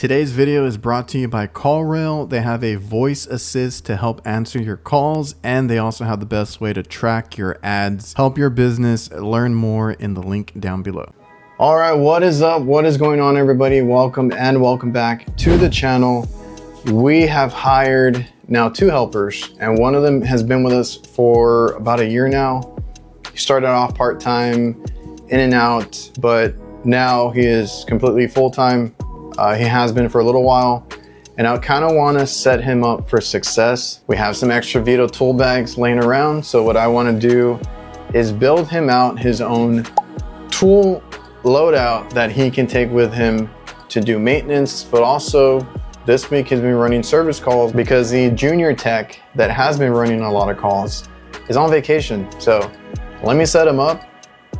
Today's video is brought to you by CallRail. They have a voice assist to help answer your calls, and they also have the best way to track your ads. Help your business. Learn more in the link down below. All right, what is up? What is going on, everybody? Welcome back to the channel. We have hired now 2 helpers, and one of them has been with us for about a year now. He started off part-time, in and out, but now he is completely full-time. He has been for a little while, and I kind of want to set him up for success. We have some extra Veto tool bags laying around, so what I want to do is build him out his own tool loadout that he can take with him to do maintenance. But also this week he's been running service calls because the junior tech that has been running a lot of calls is on vacation. So let me set him up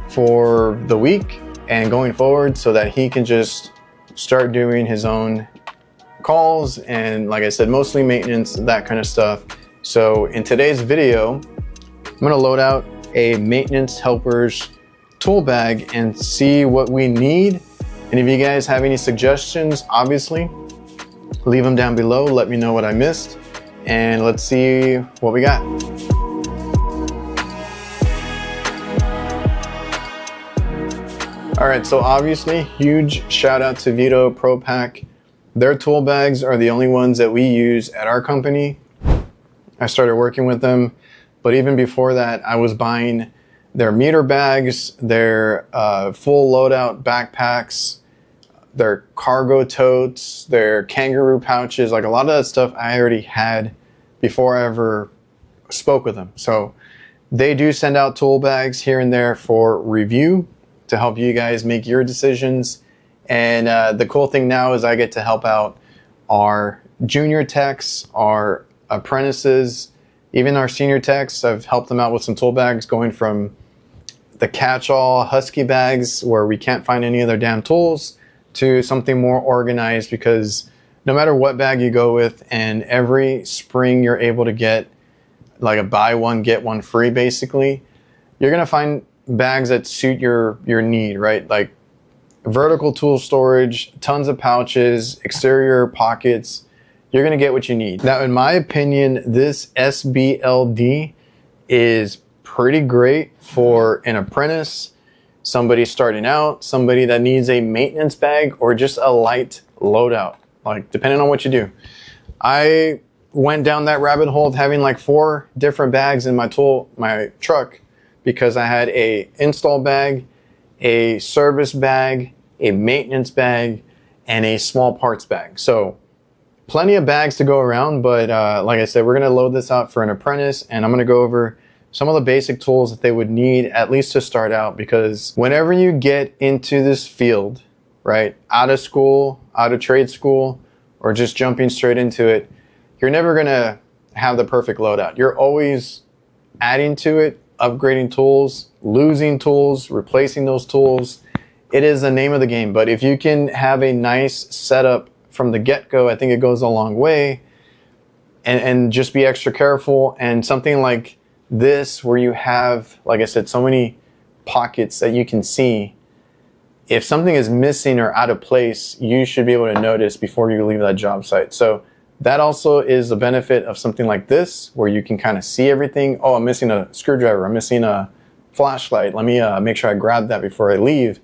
for the week and going forward so that he can just start doing his own calls and, like I said, mostly maintenance, that kind of stuff. So in today's video, I'm going to load out a maintenance helpers tool bag and see what we need. And if you guys have any suggestions, obviously leave them down below. Let me know what I missed, and let's see what we got. All right, so obviously, huge shout out to Veto ProPac. Their tool bags are the only ones that we use at our company. I started working with them, but even before that, I was buying their meter bags, their full loadout backpacks, their cargo totes, their kangaroo pouches. Like, a lot of that stuff I already had before I ever spoke with them. So they do send out tool bags here and there for review to help you guys make your decisions. And the cool thing now is I get to help out our junior techs, our apprentices, even our senior techs. I've helped them out with some tool bags, going from the catch-all husky bags where we can't find any of their damn tools to something more organized, because no matter what bag you go with, and every spring you're able to get like a buy one get one free, basically, you're gonna find bags that suit your need, right? Like vertical tool storage, tons of pouches, exterior pockets. You're gonna get what you need. Now, in my opinion, this SBLD is pretty great for an apprentice, somebody starting out, somebody that needs a maintenance bag, or just a light loadout, like depending on what you do. I went down that rabbit hole of having like 4 different bags in my truck, because I had a install bag, a service bag, a maintenance bag, and a small parts bag. So plenty of bags to go around, but like I said, we're gonna load this out for an apprentice, and I'm gonna go over some of the basic tools that they would need, at least to start out, because whenever you get into this field, right, out of school, out of trade school, or just jumping straight into it, you're never gonna have the perfect loadout. You're always adding to it, upgrading tools, losing tools, replacing those tools. It is the name of the game. But if you can have a nice setup from the get-go, I think it goes a long way. And just be extra careful. And something like this, where you have, like I said, so many pockets that you can see, if something is missing or out of place, you should be able to notice before you leave that job site. So that also is the benefit of something like this, where you can kind of see everything. Oh, I'm missing a screwdriver, I'm missing a flashlight, let me make sure I grab that before I leave,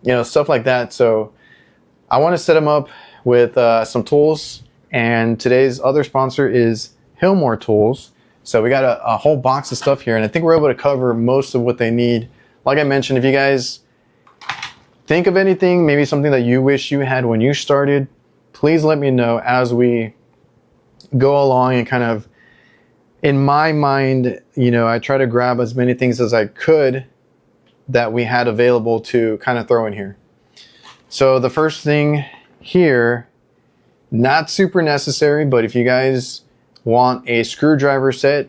you know, stuff like that. So I want to set them up with some tools, and today's other sponsor is Hillmore Tools. So we got a whole box of stuff here, and I think we're able to cover most of what they need. Like I mentioned, if you guys think of anything, maybe something that you wish you had when you started, please let me know as we go along. And kind of, in my mind, you know, I try to grab as many things as I could that we had available to kind of throw in here. So the first thing here, not super necessary, but if you guys want a screwdriver set,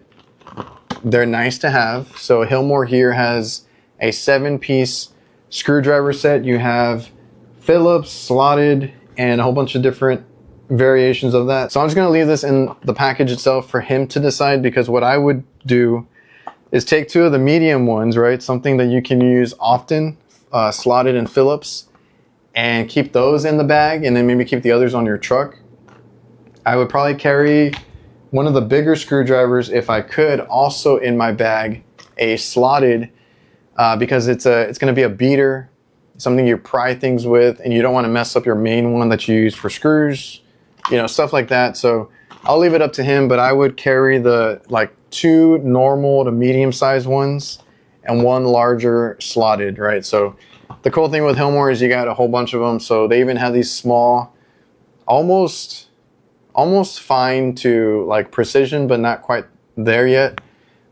they're nice to have. So Hillmore here has a 7-piece screwdriver set. You have Phillips, slotted, and a whole bunch of different variations of that. So I'm just going to leave this in the package itself for him to decide, because what I would do is take 2 of the medium ones, right? Something that you can use often, slotted and Phillips, and keep those in the bag, and then maybe keep the others on your truck. I would probably carry one of the bigger screwdrivers if I could also in my bag, a slotted, because it's going to be a beater, something you pry things with, and you don't want to mess up your main one that you use for screws, you know, stuff like that. So I'll leave it up to him, but I would carry the like 2 normal to medium sized ones and 1 larger slotted, right? So the cool thing with Hilmor is you got a whole bunch of them. So they even have these small, almost fine to like precision, but not quite there yet.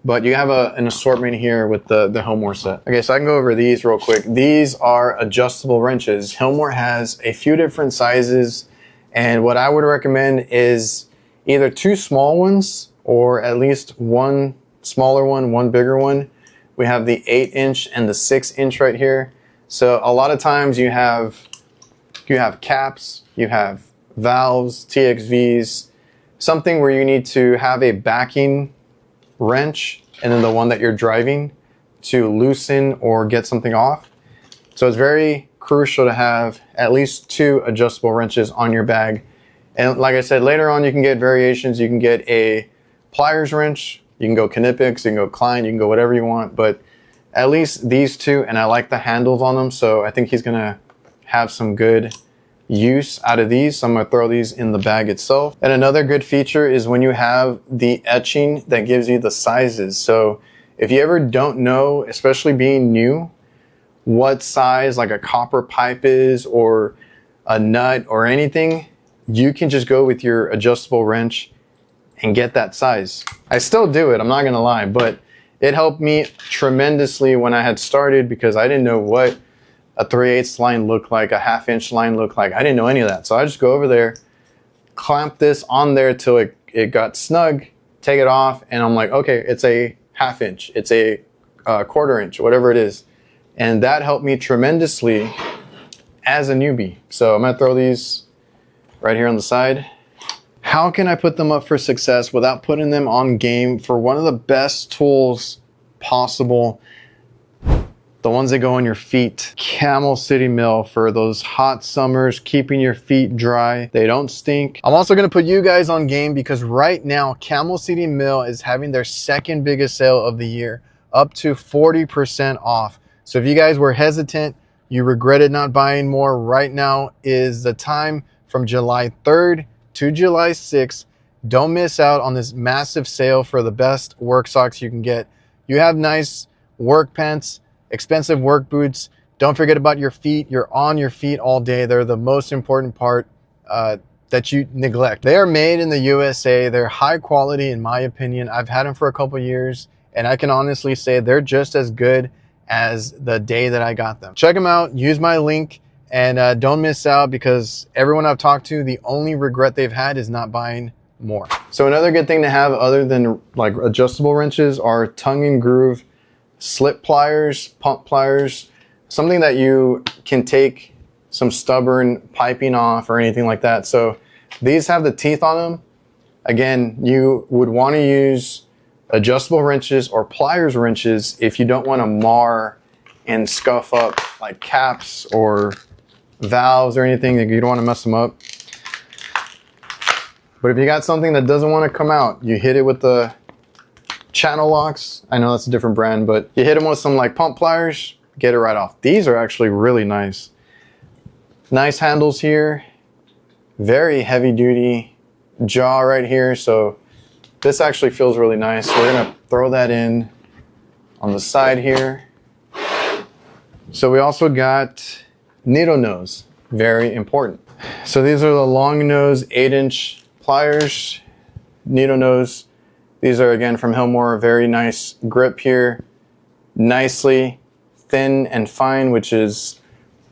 But you have an assortment here with the Hilmor set. Okay, so I can go over these real quick. These are adjustable wrenches. Hilmor has a few different sizes, and what I would recommend is either 2 small ones or at least 1 smaller one, 1 bigger one. We have the 8-inch and the 6-inch right here. So a lot of times you have caps, you have valves, TXVs, something where you need to have a backing wrench and then the one that you're driving to loosen or get something off. So it's very crucial to have at least 2 adjustable wrenches on your bag. And like I said, later on you can get variations. You can get a Pliers wrench, you can go Knipex, you can go Klein, you can go whatever you want, but at least these 2, and I like the handles on them, so I think he's gonna have some good use out of these. So I'm gonna throw these in the bag itself. And another good feature is when you have the etching that gives you the sizes. So if you ever don't know, especially being new, what size like a copper pipe is or a nut or anything, you can just go with your adjustable wrench and get that size. I still do it, I'm not gonna lie, but it helped me tremendously when I had started because I didn't know what a 3/8 line looked like, a 1/2-inch line looked like. I didn't know any of that. So I just go over there, clamp this on there till it got snug, take it off, and I'm like, okay, it's a 1/2-inch, it's a 1/4 inch, whatever it is. And that helped me tremendously as a newbie. So I'm gonna throw these right here on the side. How can I put them up for success without putting them on game for one of the best tools possible? The ones that go on your feet. Camel City Mill for those hot summers, keeping your feet dry. They don't stink. I'm also gonna put you guys on game because right now, Camel City Mill is having their 2nd biggest sale of the year, up to 40% off. So if you guys were hesitant, you regretted not buying more, right now is the time from July 3rd to July 6th. Don't miss out on this massive sale for the best work socks you can get. You have nice work pants, expensive work boots. Don't forget about your feet. You're on your feet all day. They're the most important part that you neglect. They are made in the USA. They're high quality in my opinion. I've had them for a couple years and I can honestly say they're just as good as the day that I got them. Check them out, use my link, and don't miss out because everyone I've talked to, the only regret they've had is not buying more. So another good thing to have other than like adjustable wrenches are tongue and groove slip pliers, pump pliers, something that you can take some stubborn piping off or anything like that. So these have the teeth on them. Again, you would want to use adjustable wrenches or pliers wrenches if you don't want to mar and scuff up like caps or valves or anything, that you don't want to mess them up. But if you got something that doesn't want to come out, you hit it with the channel locks. I know that's a different brand, but you hit them with some like pump pliers, get it right off. These are actually really nice. Nice handles here, very heavy duty jaw right here. So this actually feels really nice. We're gonna throw that in on the side here. So we also got needle nose, very important. So these are the long nose 8-inch pliers, needle nose. These are again from Hilmor, very nice grip here, nicely thin and fine, which is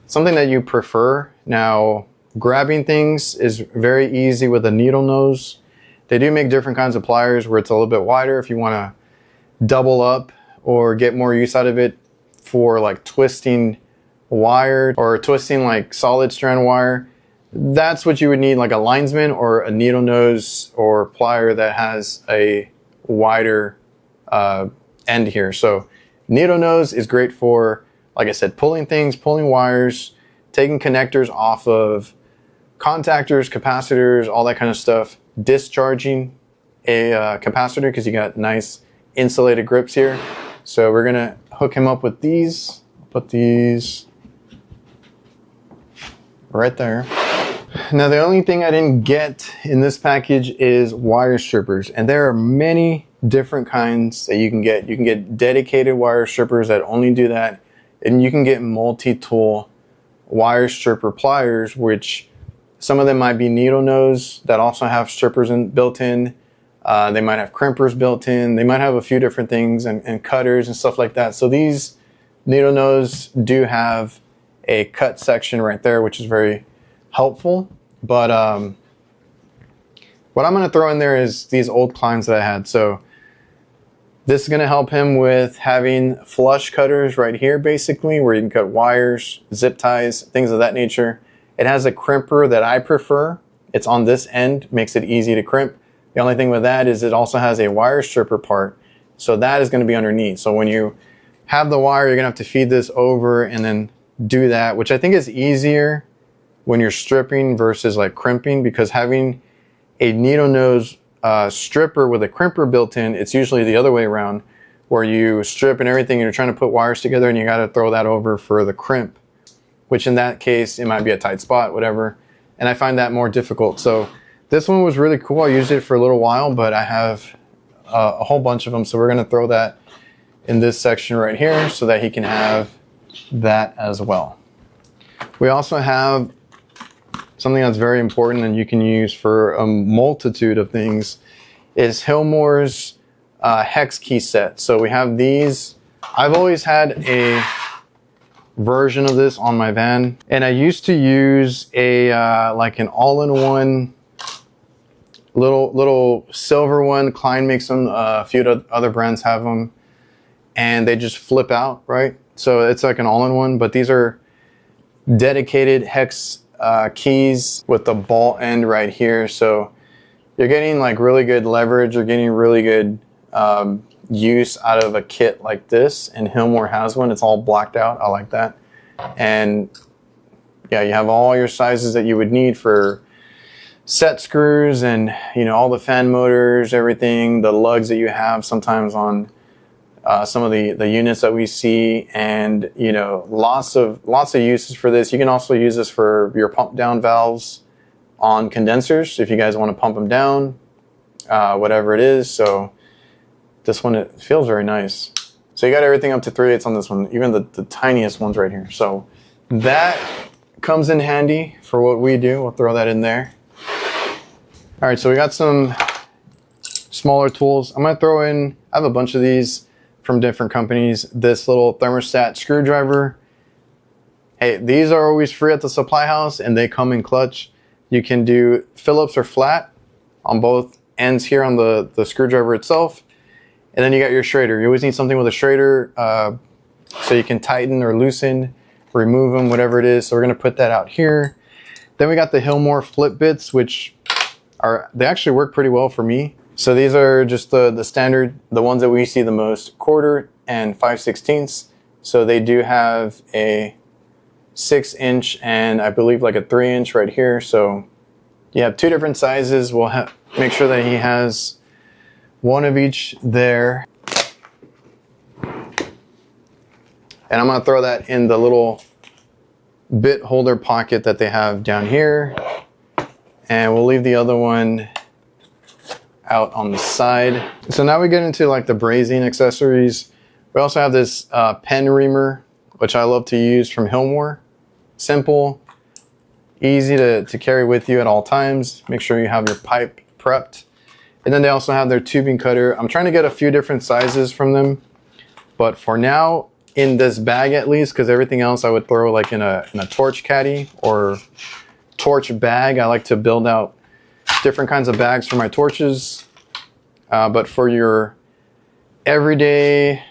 something that you prefer. Now, grabbing things is very easy with a needle nose. They do make different kinds of pliers where it's a little bit wider if you want to double up or get more use out of it for like twisting wire or twisting like solid strand wire. That's what you would need, like a linesman or a needle nose or plier that has a wider end here. So needle nose is great for, like I said, pulling things, pulling wires, taking connectors off of contactors, capacitors, all that kind of stuff, discharging a capacitor because you got nice insulated grips here. So we're gonna hook him up with these, put these right there. Now the only thing I didn't get in this package is wire strippers, and there are many different kinds that you can get. You can get dedicated wire strippers that only do that, and you can get multi-tool wire stripper pliers, which some of them might be needle nose that also have strippers built in. They might have crimpers built in. They might have a few different things and cutters and stuff like that. So these needle nose do have a cut section right there, which is very helpful. But what I'm going to throw in there is these old Kleins that I had. So this is going to help him with having flush cutters right here, basically, where you can cut wires, zip ties, things of that nature. It has a crimper that I prefer. It's on this end, makes it easy to crimp. The only thing with that is it also has a wire stripper part. So that is going to be underneath. So when you have the wire, you're going to have to feed this over and then do that, which I think is easier when you're stripping versus like crimping, because having a needle nose stripper with a crimper built in, it's usually the other way around, where you strip and everything and you're trying to put wires together and you got to throw that over for the crimp, which in that case, it might be a tight spot, whatever. And I find that more difficult. So this one was really cool. I used it for a little while, but I have a whole bunch of them. So we're going to throw that in this section right here so that he can have that as well. We also have something that's very important and you can use for a multitude of things is Hilmore's hex key set. So we have these. I've always had a version of this on my van, and I used to use a like an all-in-one little silver one. Klein makes them, a few other brands have them, and they just flip out, right? So it's like an all-in-one, but these are dedicated hex keys with the ball end right here. So you're getting like really good leverage. You're getting really good use out of a kit like this, and Hilmore has one. It's all blacked out. I like that. And yeah, you have all your sizes that you would need for set screws and, you know, all the fan motors, everything, the lugs that you have sometimes on some of the units that we see, and, you know, lots of uses for this. You can also use this for your pump down valves on condensers if you guys want to pump them down, whatever it is. So this one, it feels very nice. So you got everything up to 3/8 on this one, even the tiniest ones right here. So that comes in handy for what we do. We'll throw that in there. All right, so we got some smaller tools. I'm gonna throw in, I have a bunch of these from different companies. This little thermostat screwdriver. Hey, these are always free at the supply house and they come in clutch. You can do Phillips or flat on both ends here on the screwdriver itself. And then you got your Schrader. You always need something with a Schrader so you can tighten or loosen, remove them, whatever it is. So we're gonna put that out here. Then we got the Hilmore flip bits, which they actually work pretty well for me. So these are just the standard, the ones that we see the most, 1/4 and 5/16. So they do have a 6-inch and I believe like a 3-inch right here. So you have two different sizes. We'll make sure that he has one of each there. And I'm gonna throw that in the little bit holder pocket that they have down here. And we'll leave the other one out on the side. So now we get into like the brazing accessories. We also have this pen reamer, which I love to use from Hilmore. Simple, easy to carry with you at all times. Make sure you have your pipe prepped. And then they also have their tubing cutter. I'm trying to get a few different sizes from them, but for now, in this bag at least, because everything else I would throw like in a torch caddy or torch bag. I like to build out different kinds of bags for my torches, but for your everyday,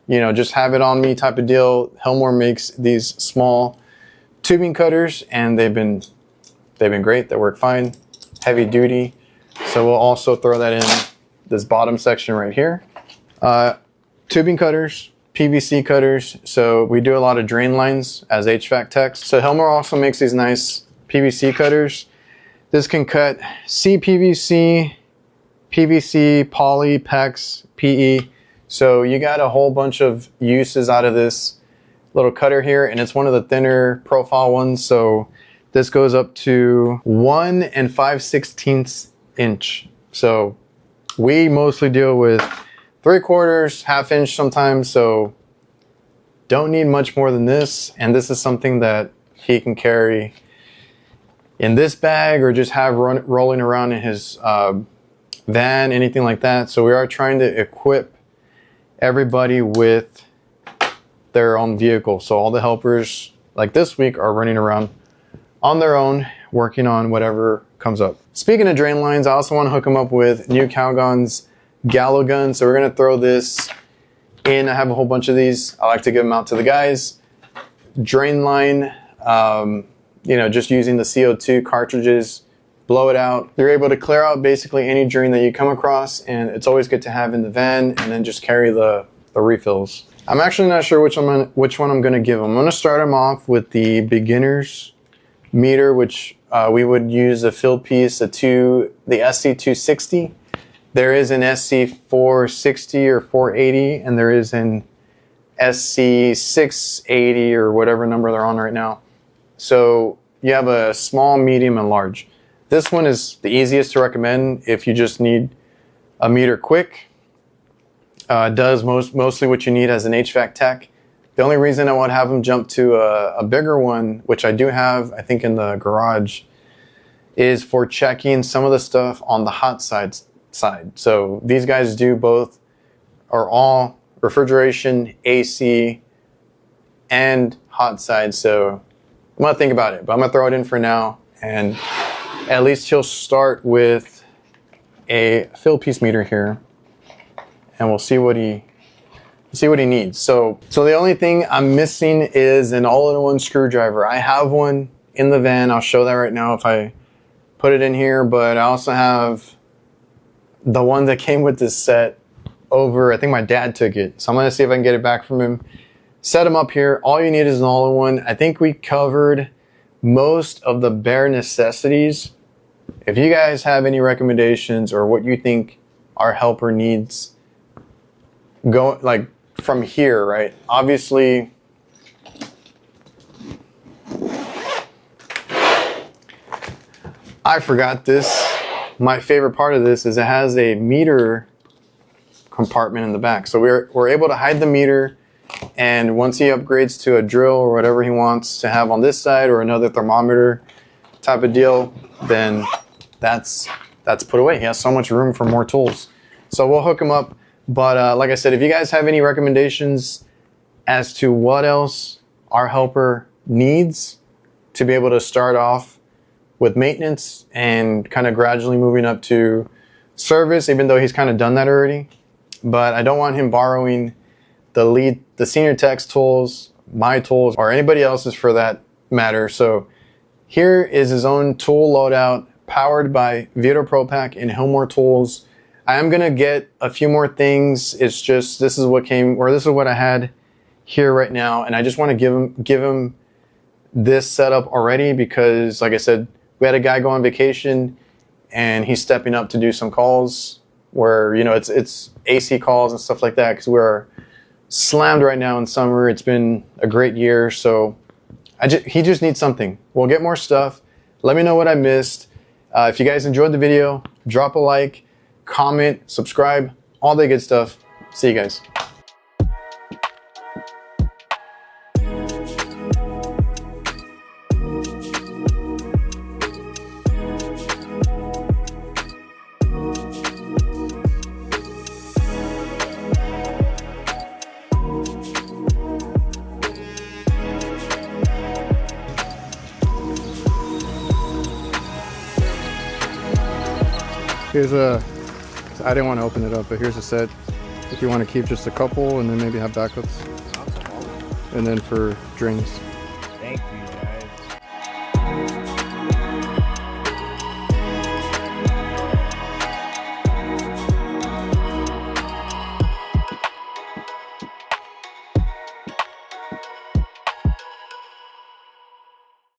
you know, just have it on me type of deal, Hilmore makes these small tubing cutters, and they've been great. They work fine, heavy duty. So we'll also throw that in this bottom section right here. Tubing cutters, PVC cutters. So we do a lot of drain lines as HVAC techs. So Helmer also makes these nice PVC cutters. This can cut CPVC, PVC, poly, PEX, PE. So you got a whole bunch of uses out of this little cutter here, and it's one of the thinner profile ones. So this goes up to 1 5/16 inch. So we mostly deal with 3/4, 1/2 inch sometimes. So don't need much more than this. And this is something that he can carry in this bag or just have rolling around in his van, anything like that. So we are trying to equip everybody with their own vehicle. So all the helpers like this week are running around on their own, working on whatever comes up. Speaking of drain lines, I also want to hook them up with NUCALGON's gallo gun. So we're going to throw this in. I have a whole bunch of these. I like to give them out to the guys. Drain line, you know, just using the CO2 cartridges, blow it out. You're able to clear out basically any drain that you come across, and it's always good to have in the van, and then just carry the refills. I'm actually not sure which one I'm going to give them. I'm going to start them off with the beginner's meter, which we would use a fill piece, the SC260. There is an SC460 or 480, and there is an SC680 or whatever number they're on right now. So you have a small, medium, and large. This one is the easiest to recommend if you just need a meter quick. Does mostly what you need as an HVAC tech. The only reason I would have them jump to a bigger one, which I do have, I think in the garage, is for checking some of the stuff on the hot side. So these guys do both, or all, refrigeration, AC, and hot side. So I'm gonna think about it, but I'm gonna throw it in for now, and at least he'll start with a fill piece meter here, and we'll see what he needs. So the only thing I'm missing is an all-in-one screwdriver. I have one in the van. I'll show that right now if I put it in here, but I also have the one that came with this set over. I think my dad took it, so I'm gonna see if I can get it back from him. Set them up here. All you need is an all-in-one. I think we covered most of the bare necessities. If you guys have any recommendations or what you think our helper needs, go like from here, right? Obviously, I forgot this. My favorite part of this is it has a meter compartment in the back. So we're able to hide the meter. And once he upgrades to a drill or whatever he wants to have on this side, or another thermometer type of deal, then that's put away. He has so much room for more tools. So we'll hook him up. But like I said, if you guys have any recommendations as to what else our helper needs to be able to start off with maintenance and kind of gradually moving up to service, even though he's kind of done that already. But I don't want him borrowing the senior tech's tools, my tools, or anybody else's for that matter. So here is his own tool loadout, powered by Veto ProPac and Hillmore tools. I am gonna get a few more things. It's just this is what I had here right now, and I just want to give him this setup already because, like I said, we had a guy go on vacation, and he's stepping up to do some calls where, you know, it's AC calls and stuff like that because we're slammed right now in summer. It's been a great year, so he just needs something. We'll get more stuff. Let me know what I missed. If you guys enjoyed the video, drop a like, comment, subscribe, all the good stuff. See you guys. I didn't want to open it up, but here's a set if you want to keep just a couple and then maybe have backups. And then for drains.